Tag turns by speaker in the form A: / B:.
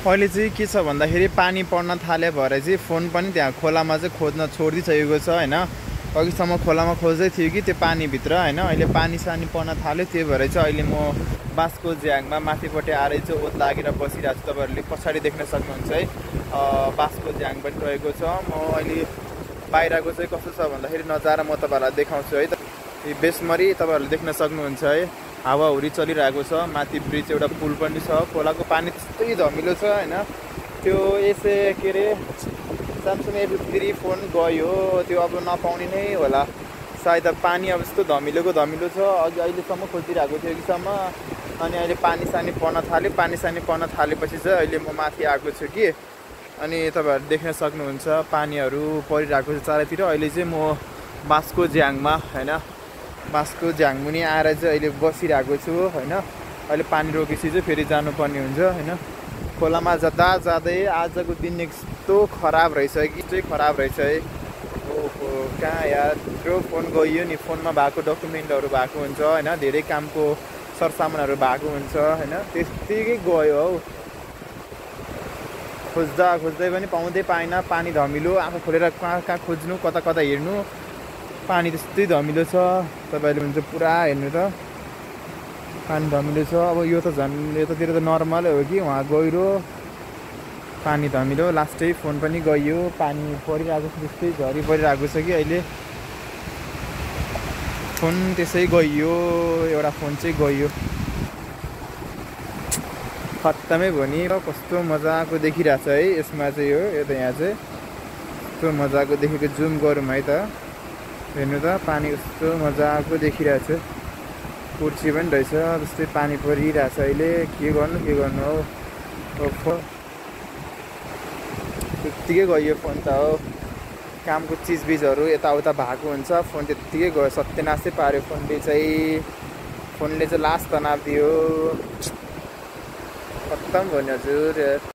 A: अहिले चाहिँ के छ भन्दाखेरि पानी पर्न थाले भएर चाहिँ फोन पनि त्यहाँ खोलामा चाहिँ खोज्न छोडिदिइसकेको छ होइन। अघिसम्म खोलामा खोज्दै थियो कि त्यो पानीभित्र होइन। अहिले पानी सानी पर्न थाल्यो, त्यही भएर चाहिँ अहिले म बाँसको झ्याङमा माथिपट्टि आएर चाहिँ ओत लागेर बसिरहेको छु। तपाईँहरूले पछाडि देख्न सक्नुहुन्छ है, बाँसको झ्याङ पनि रहेको छ। म अहिले बाहिरको चाहिँ कस्तो छ भन्दाखेरि नजारा म तपाईँहरूलाई देखाउँछु है। बेसमरी तपाईँहरूले देख्न सक्नुहुन्छ है, हावाहुरी चलिरहेको छ। माथि ब्रिज एउटा पुल पनि छ। खोलाको पानी त्यस्तै धमिलो छ होइन। त्यो यसै के अरे स्यामसङ A53 फोन गयो, त्यो अब नपाउने नै होला सायद। पानी अब यस्तो धमिलोको धमिलो छ। अघि अहिलेसम्म खोजिरहेको थियो अघिसम्म, अनि अहिले पानी सानी पर्न थाल्यो। पानी सानी पर्न थालेपछि चाहिँ अहिले म माथि आएको छु कि, अनि तपाईँहरू देख्न सक्नुहुन्छ पानीहरू परिरहेको छ चारैतिर। अहिले चाहिँ म बाँसको झ्याङमा होइन, बाँसको झ्याङमुनि आएर चाहिँ अहिले बसिरहेको छु होइन। अहिले पानी रोकेपछि चाहिँ फेरि जानुपर्ने हुन्छ होइन। खोलामा जाँदा जाँदै आजको दिन यस्तो खराब रहेछ कि चाहिँ खराब रहेछ है। ओहो कहाँ यार, त्यो फोन गइयो नि। फोनमा भएको डकुमेन्टहरू भएको हुन्छ होइन, धेरै कामको सरसामानहरू भएको हुन्छ होइन, त्यत्तिकै गयो हौ। खोज्दा खोज्दै पनि पाउँदै पाएन, पानी धमिलो। आँखा खोलेर कहाँ कहाँ खोज्नु, कता कता हेर्नु, पानी त्यस्तै धमिलो छ। तपाईँहरूले हुन्छ पुरा हेर्नु त, पानी धमिलो छ। अब यो त झन् यतातिर त नर्मलै हो कि, वहाँ गहिरो पानी धमिलो। लास्टै फोन पनि गइयो, पानी परिरहेको छ त्यस्तै, झरी परिरहेको छ कि अहिले। फोन त्यसै गइयो, एउटा फोन चाहिँ गइयो, खत्तमै भयो नि। कस्तो मजाको देखिरहेछ है यसमा चाहिँ, यो त यहाँ चाहिँ कस्तो मजाको देखेको। जुम गरौँ है त, हेर्नु त पानी कस्तो मजाको देखिरहेछ। कुर्सी पनि रहेछ, त्यस्तै पानी परिरहेछ अहिले। के गर्नु हौ, त्यत्तिकै गयो फोन त हो। कामको चिजबिजहरू यताउता भएको हुन्छ, फोन त्यत्तिकै गयो, सत्यनाशै पाऱ्यो फोनले चाहिँ लास्ट तनाव दियो, खत्तम भयो नि हजुर।